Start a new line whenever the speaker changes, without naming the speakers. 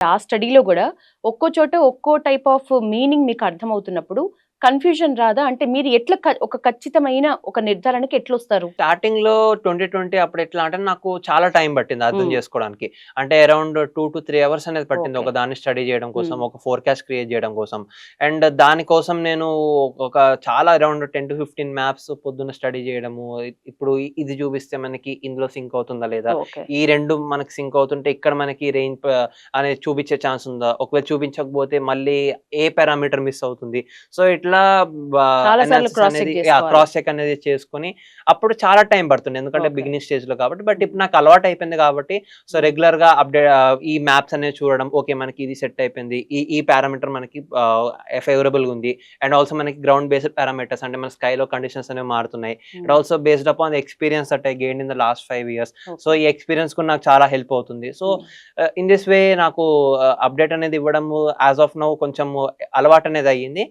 ఆ స్టడీలో గూడా ఒక్కో చోట ఒక్కో టైప్ ఆఫ్ మీనింగ్ మీకు అర్థమవుతున్నప్పుడు కన్‌ఫ్యూజన్ రాదా? అంటే మీరు ఎట్లా ఒక ఖచ్చితమైన ఒక నిర్ధారణకి ఎట్లొస్తారు?
స్టార్టింగ్‌లో 2020 అప్పుడు ఎట్లా అంటే నాకు చాలా టైం పట్టింది అర్థం
హ్మ్.
చేసుకోవడానికి. అంటే అరౌండ్ 2-3 అవర్స్ అనేది పట్టింది
ఓకే.
ఒక దాన్ని స్టడీ చేయడం కోసం,
హ్మ్.
ఒక ఫోర్‌కాస్ట్ క్రియేట్ చేయడం కోసం. అండ్ దానికోసం నేను ఒక చాలా అరౌండ్ 10-15 మ్యాప్స్ పొద్దున్న స్టడీ చేయడము. ఇప్పుడు ఇది చూపిస్తే మనకి ఇందులో సింక్ అవుతుందా లేదా?
ఓకే.
ఈ 2 మనకి సింక్ అవుతుంటే ఇక్కడ మనకి రేంజ్ అనేది చూపించే ఛాన్స్ ఉందా? ఒకవేళ చూపించకపోతే మళ్ళీ ఏ పారామీటర్ మిస్ అవుతుంది? సో, ఇట్లా
చాలా సార్లు
అనాలిసిస్
క్రాస్
అనేది
చెక్ జేసుకోవాలి.
క్రాస్ చెక్ అనేది చేసుకొని అప్పుడు చాలా టైం పడుతుండే. ఎందుకంటే
ఓకే.
బిగినింగ్ స్టేజ్‌లో కాబట్టి. బట్
హ్మ్.
ఇప్పుడు నాకు అలవాటయిపోయింది కాబట్టి సో,
హ్మ్.
రెగ్యులర్‌గా ఈ మ్యాప్స్ అనేవి చూడడం. ఓకే. మనకి ఇది సెట్ అయిపోయింది. ఈ పారామీటర్ మనకి ఫేవరబుల్‌గా ఉంది. అండ్ ఆల్సో మనకి గ్రౌండ్ బేస్డ్ పారామీటర్స్ అంటే మన స్కైలో కండిషన్స్ అనేవి మారుతున్నాయి. అండ్
హ్మ్.
Also based upon the experience that I gained in the last 5 years. So,
okay.
ఈ ఎక్స్‌పీరియన్స్ కూడా నాకు చాలా హెల్ప్ అవుతుంది. సో,
హ్మ్.
ఇన్ దిస్ వే నాకు అప్‌డేట్ అనేది ఇవ్వడము యాస్ ఆఫ్ నౌ కొంచెం అలవాటనేది అయ్యింది.